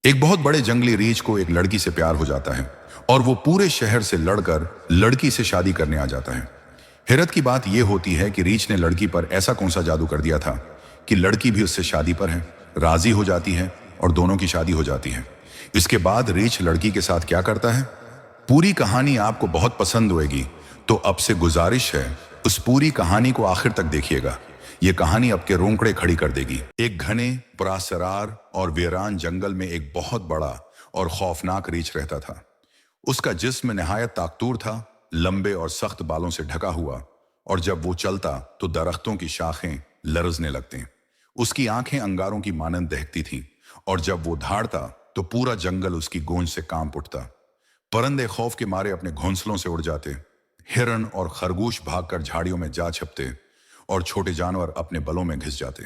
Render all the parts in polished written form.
एक बहुत बड़े जंगली रीछ को एक लड़की से प्यार हो जाता है और वो पूरे शहर से लड़कर लड़की से शादी करने आ जाता है। हैरत की बात यह होती है कि रीछ ने लड़की पर ऐसा कौन सा जादू कर दिया था कि लड़की भी उससे शादी पर है, राजी हो जाती है और दोनों की शादी हो जाती है। इसके बाद रीछ लड़की के साथ क्या करता है, पूरी कहानी आपको बहुत पसंद होगी, तो अब से गुजारिश है उस पूरी कहानी को आखिर तक देखिएगा। ये कहानी आपके रोंकड़े खड़ी कर देगी। एक घने, पुरअसरार और वीरान जंगल में एक बहुत बड़ा और खौफनाक रीछ रहता था। उसका जिस्म निहायत ताकतूर था, लंबे और सख्त बालों से ढका हुआ, और जब वो चलता तो दरख्तों की शाखें लरजने लगती। उसकी आंखें अंगारों की मानंद दहकती थीं, और जब वो धाड़ता तो पूरा जंगल उसकी गूंज से कांप उठता। परिंदे खौफ के मारे अपने घोंसलों से उड़ जाते, हिरन और खरगोश भागकर झाड़ियों में जा छिपते, और छोटे जानवर अपने बलों में घिस जाते।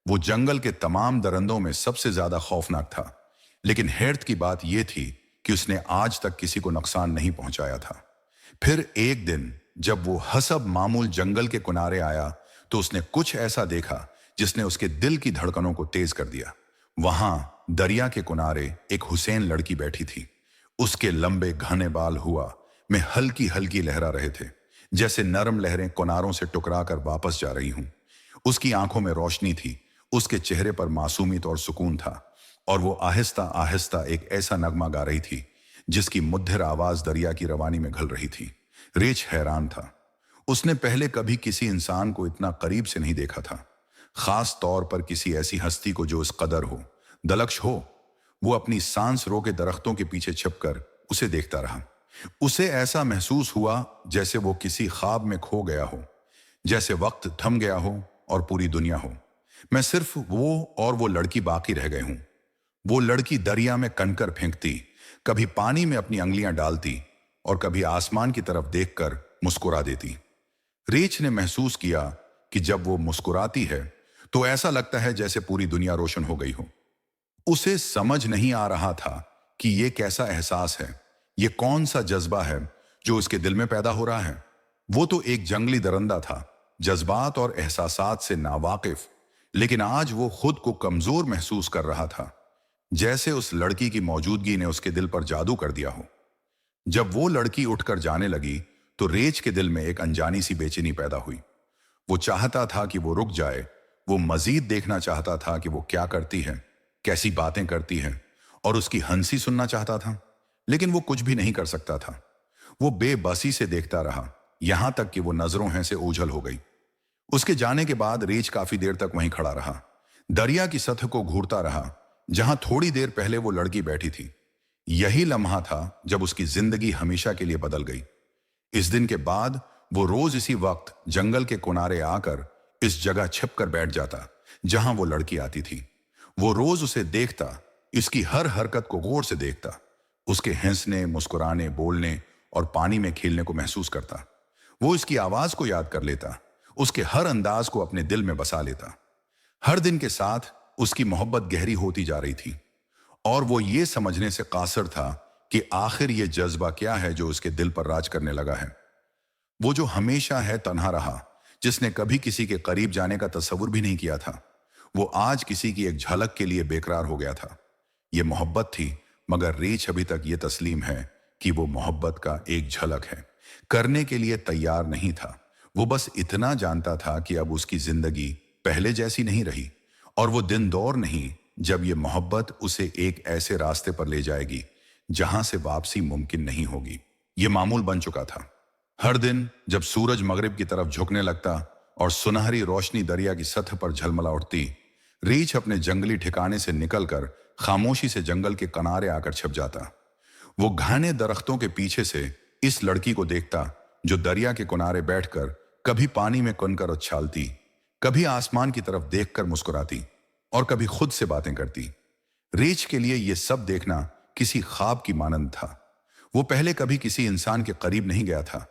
वो जंगल के तमाम दरिंदों में सबसे ज्यादा खौफनाक था, लेकिन हैरत की बात यह थी कि उसने आज तक किसी को नुकसान नहीं पहुंचाया था। फिर एक दिन जब वो हसब मामूल जंगल के किनारे आया तो उसने कुछ ऐसा देखा जिसने उसके दिल की धड़कनों को तेज कर दिया। वहां दरिया के किनारे एक हुसैन लड़की बैठी थी। उसके लंबे घने बाल हुआ में हल्की हल्की लहरा रहे थे, जैसे नरम लहरें किनारों से टकरा कर वापस जा रही हूं। उसकी आंखों में रोशनी थी, उसके चेहरे पर मासूमियत और सुकून था, और वो आहिस्ता आहिस्ता एक ऐसा नगमा गा रही थी जिसकी मुद्दर आवाज दरिया की रवानी में घल रही थी। रीछ हैरान था। उसने पहले कभी किसी इंसान को इतना करीब से नहीं देखा था, खास तौर पर किसी ऐसी हस्ती को जो इस कदर हो, दलक्ष हो। वो अपनी सांस रोके दरख्तों के पीछे छिपकर उसे देखता रहा। उसे ऐसा महसूस हुआ जैसे वो किसी ख्वाब में खो गया हो, जैसे वक्त थम गया हो और पूरी दुनिया हो। मैं सिर्फ वो और वो लड़की बाकी रह गए हूं। वो लड़की दरिया में कंकर फेंकती, कभी पानी में अपनी अंगलियां डालती और कभी आसमान की तरफ देखकर मुस्कुरा देती। रीछ ने महसूस किया कि जब वो मुस्कुराती है तो ऐसा लगता है जैसे पूरी दुनिया रोशन हो गई हो। उसे समझ नहीं आ रहा था कि ये कैसा एहसास है, ये कौन सा जज्बा है जो उसके दिल में पैदा हो रहा है। वो तो एक जंगली दरिंदा था, जज्बात और एहसासात से नावाकिफ, लेकिन आज वो खुद को कमजोर महसूस कर रहा था, जैसे उस लड़की की मौजूदगी ने उसके दिल पर जादू कर दिया हो। जब वो लड़की उठकर जाने लगी तो रीछ के दिल में एक अनजानी सी बेचैनी पैदा हुई। वो चाहता था कि वो रुक जाए, वो मजीद देखना चाहता था कि वो क्या करती है, कैसी बातें करती है, और उसकी हंसी सुनना चाहता था, लेकिन वो कुछ भी नहीं कर सकता था। वो बेबसी से देखता रहा, यहां तक कि वो नजरों हैं से ओझल हो गई। उसके जाने के बाद रीछ काफी देर तक वहीं खड़ा रहा, दरिया की सतह को घूरता रहा जहां थोड़ी देर पहले वो लड़की बैठी थी। यही लम्हा था जब उसकी जिंदगी हमेशा के लिए बदल गई। इस दिन के बाद वो रोज इसी वक्त जंगल के किनारे आकर इस जगह छिपकर बैठ जाता जहां वो लड़की आती थी। वो रोज उसे देखता, इसकी हर हरकत को गौर से देखता, उसके हंसने, मुस्कुराने, बोलने और पानी में खेलने को महसूस करता। वो इसकी आवाज को याद कर लेता, उसके हर अंदाज को अपने दिल में बसा लेता। हर दिन के साथ उसकी मोहब्बत गहरी होती जा रही थी, और वो ये समझने से कासिर था कि आखिर ये जज्बा क्या है जो उसके दिल पर राज करने लगा है। वो जो हमेशा है तन्हा रहा, जिसने कभी किसी के करीब जाने का तस्वुर भी नहीं किया था, वो आज किसी की एक झलक के लिए बेकरार हो गया था। ये मोहब्बत थी, मगर रीछ अभी तक ये तस्लीम है कि वो मोहब्बत का एक झलक है, करने के लिए तैयार नहीं था। वो बस इतना जानता था कि अब उसकी जिंदगी पहले जैसी नहीं रही, और वो दिन दौर नहीं जब ये मोहब्बत उसे एक ऐसे रास्ते पर ले जाएगी जहां से वापसी मुमकिन नहीं होगी। ये मामूल बन चुका था। हर दिन जब सूरज मगरिब की तरफ झुकने लगता और सुनहरी रोशनी दरिया की सतह पर झलमला उठती, रीछ अपने जंगली ठिकाने से निकलकर खामोशी से जंगल के किनारे आकर छिप जाता। वो घने दरख्तों के पीछे से इस लड़की को देखता जो दरिया के किनारे बैठकर कभी पानी में कनकर उछालती, कभी आसमान की तरफ देखकर मुस्कुराती और कभी खुद से बातें करती। रीछ के लिए यह सब देखना किसी ख्वाब की मानंद था। वो पहले कभी किसी इंसान के करीब नहीं गया था,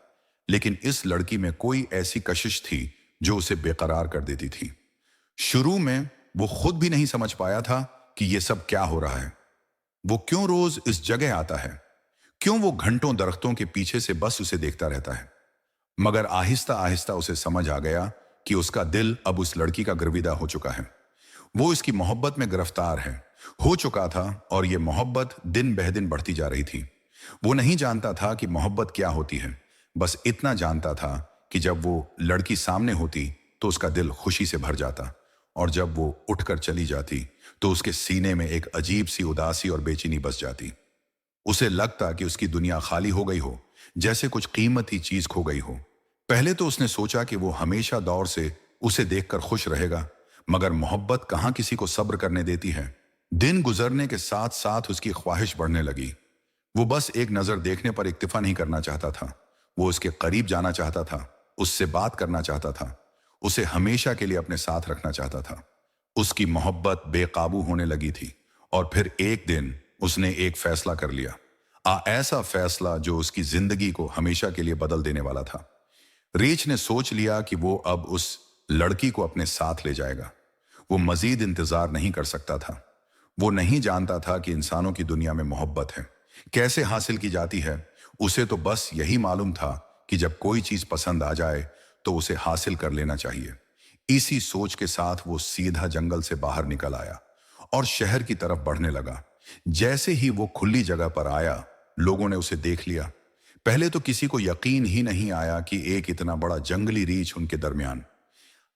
लेकिन इस लड़की में कोई ऐसी कशिश थी जो उसे बेकरार कर देती थी। शुरू में वो खुद भी नहीं समझ पाया था कि यह सब क्या हो रहा है। वो क्यों रोज इस जगह आता है, क्यों वो घंटों दरख्तों के पीछे से बस उसे देखता रहता है। मगर आहिस्ता आहिस्ता उसे समझ आ गया कि उसका दिल अब उस लड़की का गिरविदा हो चुका है। वो इसकी मोहब्बत में गिरफ्तार है, हो चुका था और ये मोहब्बत दिन बह दिन बढ़ती जा रही थी। वो नहीं जानता था कि मोहब्बत क्या होती है, बस इतना जानता था कि जब वो लड़की सामने होती तो उसका दिल खुशी से भर जाता, और जब वो उठकर चली जाती तो उसके सीने में एक अजीब सी उदासी और बेचैनी बस जाती। उसे लगता कि उसकी दुनिया खाली हो गई हो, जैसे कुछ कीमती चीज खो गई हो। पहले तो उसने सोचा कि वो हमेशा दौर से उसे देखकर खुश रहेगा, मगर मोहब्बत कहाँ किसी को सब्र करने देती है। दिन गुजरने के साथ साथ उसकी ख्वाहिश बढ़ने लगी। वो बस एक नजर देखने पर इक्तिफा नहीं करना चाहता था। वो उसके करीब जाना चाहता था, उससे बात करना चाहता था, उसे हमेशा के लिए अपने साथ रखना चाहता था। उसकी मोहब्बत बेकाबू होने लगी थी, और फिर एक दिन उसने एक फैसला कर लिया। ऐसा फैसला जो उसकी जिंदगी को हमेशा के लिए बदल देने वाला था। रीच ने सोच लिया कि वो अब उस लड़की को अपने साथ ले जाएगा। वो मजीद इंतजार नहीं कर सकता था। वो नहीं जानता था कि इंसानों की दुनिया में मोहब्बत है, कैसे हासिल की जाती है। उसे तो बस यही मालूम था कि जब कोई चीज पसंद आ जाए तो उसे हासिल कर लेना चाहिए। इसी सोच के साथ वो सीधा जंगल से बाहर निकल आया और शहर की तरफ बढ़ने लगा। जैसे ही वो खुली जगह पर आया, लोगों ने उसे देख लिया। पहले तो किसी को यकीन ही नहीं आया कि एक इतना बड़ा जंगली रीछ उनके दरमियान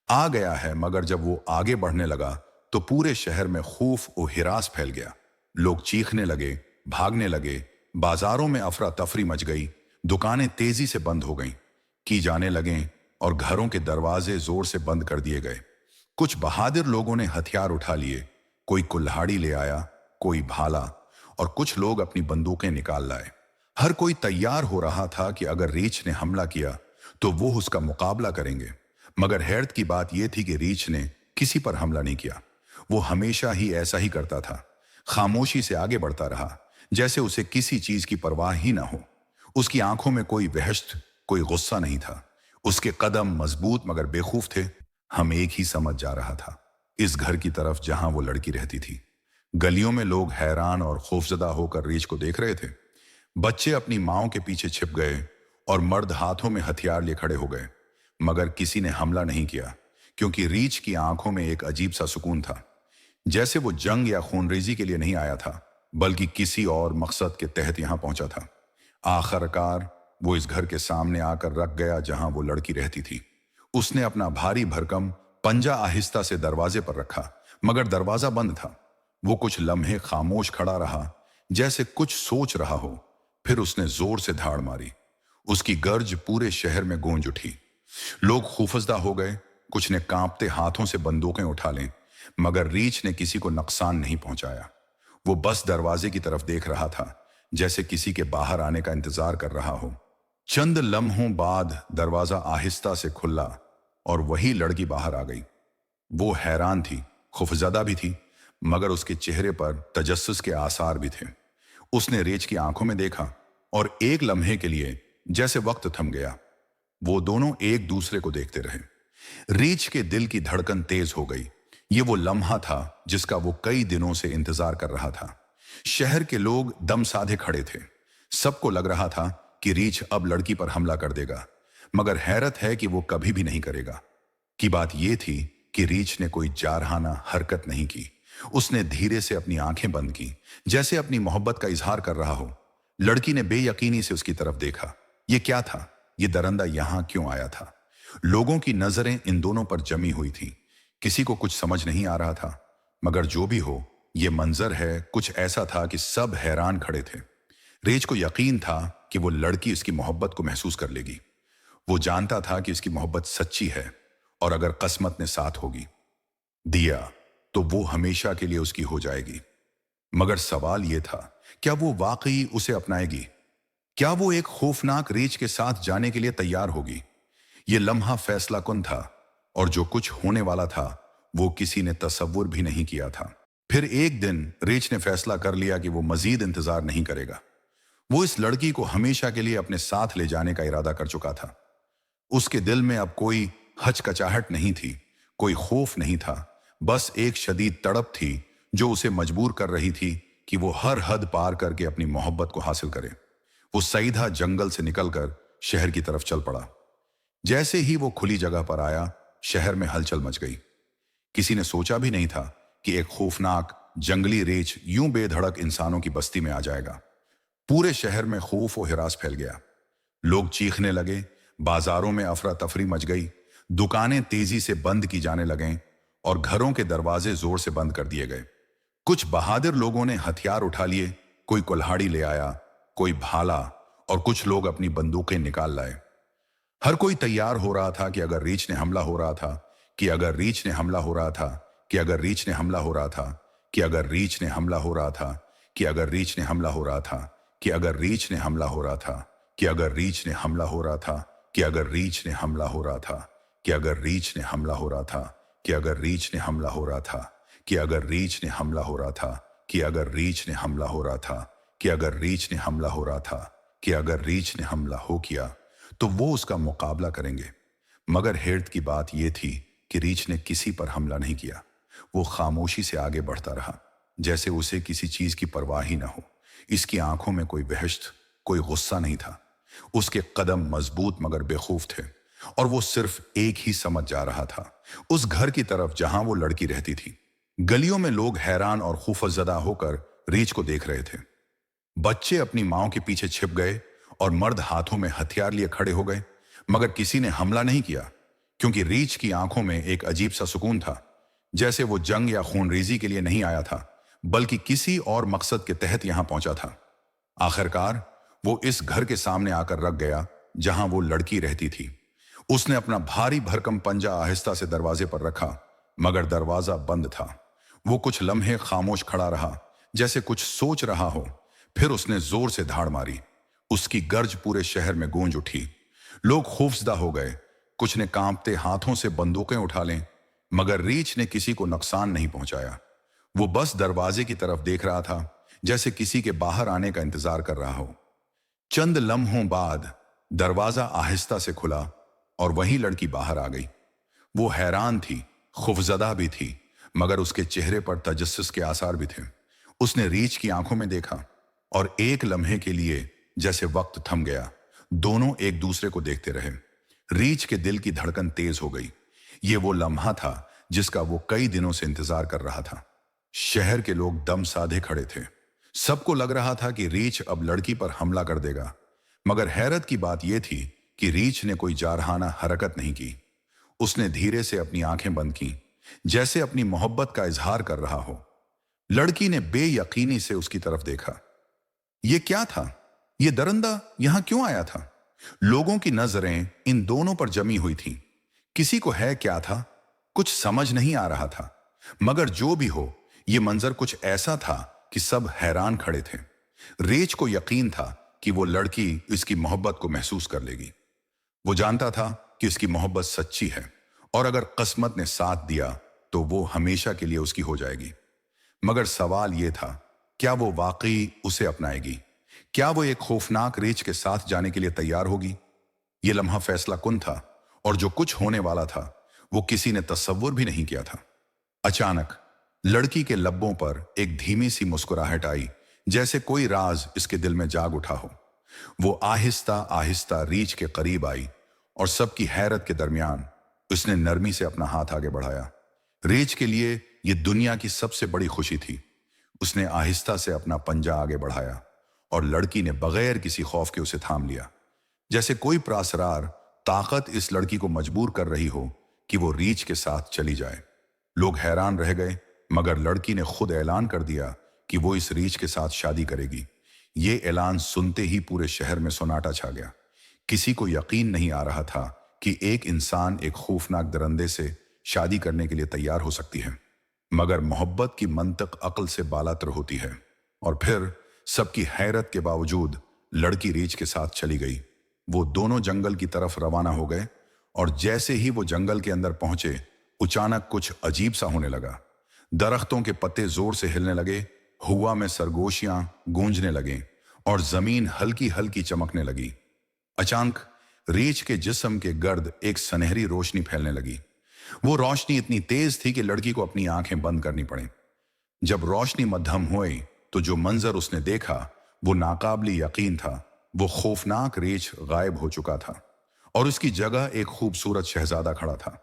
आ गया है, मगर जब वो आगे बढ़ने लगा तो पूरे शहर में खौफ और हिरास फैल गया। लोग चीखने लगे, भागने लगे, बाजारों में अफरा तफरी मच गई, दुकानें तेजी से बंद हो गईं, की जाने लगे, और घरों के दरवाजे जोर से बंद कर दिए गए। कुछ बहादुर लोगों ने हथियार उठा लिए, कोई कुल्हाड़ी ले आया, कोई भाला, और कुछ लोग अपनी बंदूकें निकाल लाए। हर कोई तैयार हो रहा था कि अगर रीछ ने हमला किया तो वो उसका मुकाबला करेंगे। मगर हैरत की बात यह थी कि रीछ ने किसी पर हमला नहीं किया। वो हमेशा ही ऐसा ही करता था, खामोशी से आगे बढ़ता रहा, जैसे उसे किसी चीज की परवाह ही ना हो। उसकी आंखों में कोई वहशत, कोई गुस्सा नहीं था। उसके कदम मजबूत मगर बेखौफ थे। हम एक ही समझ जा रहा था, इस घर की तरफ जहां वो लड़की रहती थी। गलियों में लोग हैरान और खौफजदा होकर रीछ को देख रहे थे। बच्चे अपनी माओं के पीछे छिप गए और मर्द हाथों में हथियार लिए खड़े हो गए, मगर किसी ने हमला नहीं किया, क्योंकि रीछ की आंखों में एक अजीब सा सुकून था, जैसे वो जंग या खूनरेजी के लिए नहीं आया था, बल्कि किसी और मकसद के तहत यहां पहुंचा था। आखिरकार वो इस घर के सामने आकर रख गया जहां वो लड़की रहती थी। उसने अपना भारी भरकम पंजा आहिस्ता से दरवाजे पर रखा, मगर दरवाजा बंद था। वो कुछ लम्हे खामोश खड़ा रहा, जैसे कुछ सोच रहा हो। फिर उसने जोर से धाड़ मारी। उसकी गर्ज पूरे शहर में गूंज उठी। लोग खौफजदा हो गए, कुछ ने कांपते हाथों से बंदूकें उठा लें, मगर रीछ ने किसी को नुकसान नहीं पहुंचाया। वो बस दरवाजे की तरफ देख रहा था, जैसे किसी के बाहर आने का इंतजार कर रहा हो। चंद लम्हों बाद दरवाजा आहिस्ता से खुला और वही लड़की बाहर आ गई। वो हैरान थी, खौफजदा भी थी, मगर उसके चेहरे पर तजस्सुस के आसार भी थे। उसने रीछ की आंखों में देखा और एक लम्हे के लिए जैसे वक्त थम गया। वो दोनों एक दूसरे को देखते रहे। रीछ के दिल की धड़कन तेज हो गई। ये वो लम्हा था जिसका वो कई दिनों से इंतजार कर रहा था। शहर के लोग दम साधे खड़े थे। सबको लग रहा था कि रीछ अब लड़की पर हमला कर देगा, मगर हैरत है कि वो कभी भी नहीं करेगा। की बात यह थी कि रीछ ने कोई जारहाना हरकत नहीं की। उसने धीरे से अपनी आंखें बंद की, जैसे अपनी मोहब्बत का इजहार कर रहा हो। लड़की ने बेयकीनी से उसकी तरफ देखा। ये क्या था? ये दरंदा यहां क्यों आया था? लोगों की नजरें इन दोनों पर जमी हुई थी। किसी को कुछ समझ नहीं आ रहा था, मगर जो भी हो, ये मंजर है कुछ ऐसा था कि सब हैरान खड़े थे। रीछ को यकीन था कि वो लड़की उसकी मोहब्बत को महसूस कर लेगी। वो जानता था कि इसकी मोहब्बत सच्ची है, और अगर किस्मत ने साथ होगी दिया तो वो हमेशा के लिए उसकी हो जाएगी। मगर सवाल यह था, क्या वो वाकई उसे अपनाएगी? क्या वो एक खौफनाक रीछ के साथ जाने के लिए तैयार होगी? ये लम्हा फैसला कुन था, और जो कुछ होने वाला था वो किसी ने तसव्वुर भी नहीं किया था। फिर एक दिन रीछ ने फैसला कर लिया कि वो मजीद इंतजार नहीं करेगा। वो इस लड़की को हमेशा के लिए अपने साथ ले जाने का इरादा कर चुका था। उसके दिल में अब कोई हचकचाहट नहीं थी, कोई खौफ नहीं था, बस एक शदीद तड़प थी जो उसे मजबूर कर रही थी कि वो हर हद पार करके अपनी मोहब्बत को हासिल करे। वो सीधा जंगल से निकलकर शहर की तरफ चल पड़ा। जैसे ही वो खुली जगह पर आया, शहर में हलचल मच गई। किसी ने सोचा भी नहीं था कि एक खौफनाक जंगली रीछ यूं बेधड़क इंसानों की बस्ती में आ जाएगा। पूरे शहर में खौफ और हिरास फैल गया। लोग चीखने लगे, बाजारों में अफरा तफरी मच गई, दुकानें तेजी से बंद की जाने लगें और घरों के दरवाजे जोर से बंद कर दिए गए। कुछ बहादुर लोगों ने हथियार उठा लिए, कोई कुल्हाड़ी ले आया, कोई भाला, और कुछ लोग अपनी बंदूकें निकाल लाए। हर कोई तैयार हो रहा था कि अगर रीछ ने हमला हो रहा था, कि अगर रीछ ने हमला हो रहा था, कि अगर रीछ ने हमला हो रहा था, कि अगर रीछ ने हमला हो रहा था, कि अगर रीछ ने हमला हो रहा था, कि अगर रीछ ने हमला हो रहा था, कि अगर रीछ ने हमला हो रहा था, कि अगर रीछ ने हमला हो रहा था, कि अगर रीछ ने हमला हो रहा था, कि अगर रीछ ने हमला हो रहा था, कि अगर रीछ ने हमला हो रहा था, कि अगर रीछ ने हमला हो रहा था, कि अगर रीछ ने हमला हो रहा था, कि अगर रीछ ने हमला हो किया तो वो उसका मुकाबला करेंगे। मगर हैरत की बात यह थी कि रीछ ने किसी पर हमला नहीं किया। वो खामोशी से आगे बढ़ता रहा, जैसे उसे किसी चीज की परवाह ही ना हो। इसकी आंखों में कोई वहशत, कोई गुस्सा नहीं था। उसके कदम मजबूत मगर बेखौफ थे, और वो सिर्फ एक ही समझ जा रहा था, उस घर की तरफ जहां वो लड़की रहती थी। गलियों में लोग हैरान और खौफजदा होकर रीछ को देख रहे थे। बच्चे अपनी माओ के पीछे छिप गए और मर्द हाथों में हथियार लिए खड़े हो गए, मगर किसी ने हमला नहीं किया, क्योंकि रीछ की आंखों में एक अजीब सा सुकून था, जैसे वो जंग या खूनरेजी के लिए नहीं आया था, बल्कि किसी और मकसद के तहत यहां पहुंचा था। आखिरकार वो इस घर के सामने आकर रख गया जहां वो लड़की रहती थी। उसने अपना भारी भरकम पंजा आहिस्ता से दरवाजे पर रखा, मगर दरवाजा बंद था। वो कुछ लम्हे खामोश खड़ा रहा, जैसे कुछ सोच रहा हो। फिर उसने जोर से धाड़ मारी। उसकी गर्ज पूरे शहर में गूंज उठी। लोग खौफजदा हो गए, कुछ ने कांपते हाथों से बंदूकें उठा लें, मगर रीछ ने किसी को नुकसान नहीं पहुंचाया। वो बस दरवाजे की तरफ देख रहा था, जैसे किसी के बाहर आने का इंतजार कर रहा हो। चंद लम्हों बाद दरवाजा आहिस्ता से खुला और वही लड़की बाहर आ गई। वो हैरान थी, खौफजदा भी थी, मगर उसके चेहरे पर तजस्सुस के आसार भी थे। उसने रीछ की आंखों में देखा और एक लम्हे के लिए जैसे वक्त थम गया। दोनों एक दूसरे को देखते रहे। रीछ के दिल की धड़कन तेज हो गई। ये वो लम्हा था जिसका वो कई दिनों से इंतजार कर रहा था। शहर के लोग दम साधे खड़े थे। सबको लग रहा था कि रीछ अब लड़की पर हमला कर देगा, मगर हैरत की बात यह थी कि रीछ ने कोई जारहाना हरकत नहीं की। उसने धीरे से अपनी आंखें बंद की, जैसे अपनी मोहब्बत का इजहार कर रहा हो। लड़की ने बेयकीनी से उसकी तरफ देखा। यह क्या था? ये दरिंदा यहां क्यों आया था? लोगों की नजरें इन दोनों पर जमी हुई थीं। किसी को है क्या था, कुछ समझ नहीं आ रहा था, मगर जो भी हो, यह मंजर कुछ ऐसा था कि सब हैरान खड़े थे। रीछ को यकीन था कि वो लड़की इसकी मोहब्बत को महसूस कर लेगी। वो जानता था कि इसकी मोहब्बत सच्ची है, और अगर किस्मत ने साथ दिया तो वो हमेशा के लिए उसकी हो जाएगी। मगर सवाल यह था, क्या वो वाकई उसे अपनाएगी? क्या वो एक खौफनाक रीछ के साथ जाने के लिए तैयार होगी? यह लम्हा फैसला कुन था, और जो कुछ होने वाला था वो किसी ने तसव्वुर भी नहीं किया था। अचानक लड़की के लब्बों पर एक धीमी सी मुस्कुराहट आई, जैसे कोई राज इसके दिल में जाग उठा हो। वो आहिस्ता आहिस्ता रीछ के करीब आई और सबकी हैरत के दरमियान उसने नरमी से अपना हाथ आगे बढ़ाया। रीछ के लिए यह दुनिया की सबसे बड़ी खुशी थी। उसने आहिस्ता से अपना पंजा आगे बढ़ाया और लड़की ने बगैर किसी खौफ के उसे थाम लिया, जैसे कोई प्रासरार ताकत इस लड़की को मजबूर कर रही हो कि वो रीछ के साथ चली जाए। लोग हैरान रह गए, मगर लड़की ने खुद ऐलान कर दिया कि वो इस रीछ के साथ शादी करेगी। ये ऐलान सुनते ही पूरे शहर में सन्नाटा छा गया। किसी को यकीन नहीं आ रहा था कि एक इंसान एक खौफनाक दरिंदे से शादी करने के लिए तैयार हो सकती है। मगर मोहब्बत की मंतक अक्ल से बालातर होती है। और फिर सबकी हैरत के बावजूद लड़की रीछ के साथ चली गई। वो दोनों जंगल की तरफ रवाना हो गए, और जैसे ही वो जंगल के अंदर पहुंचे, अचानक कुछ अजीब सा होने लगा। दरख्तों के पत्ते जोर से हिलने लगे, हवा में सरगोशियां गूंजने लगे और जमीन हल्की हल्की चमकने लगी। अचानक रीछ के जिस्म के गर्द एक सुनहरी रोशनी फैलने लगी। वो रोशनी इतनी तेज थी कि लड़की को अपनी आंखें बंद करनी पड़ी। जब रोशनी मध्यम हुई तो जो मंजर उसने देखा वो नाकाबिल यकीन था। वो खौफनाक रीछ गायब हो चुका था और उसकी जगह एक खूबसूरत शहजादा खड़ा था।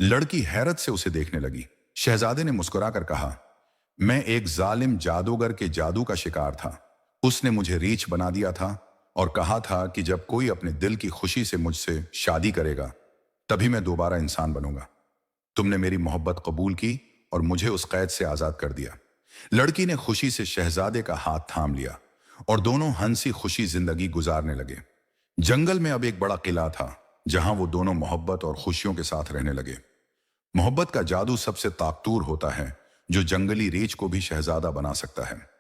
लड़की हैरत से उसे देखने लगी। शहजादे ने मुस्कुराकर कहा, मैं एक जालिम जादूगर के जादू का शिकार था। उसने मुझे रीछ बना दिया था और कहा था कि जब कोई अपने दिल की खुशी से मुझसे शादी करेगा तभी मैं दोबारा इंसान बनूंगा। तुमने मेरी मोहब्बत कबूल की और मुझे उस कैद से आजाद कर दिया। लड़की ने खुशी से शहजादे का हाथ थाम लिया और दोनों हंसी खुशी जिंदगी गुजारने लगे। जंगल में अब एक बड़ा किला था जहां वो दोनों मोहब्बत और खुशियों के साथ रहने लगे। मोहब्बत का जादू सबसे ताकतूर होता है जो जंगली रीछ को भी शहजादा बना सकता है।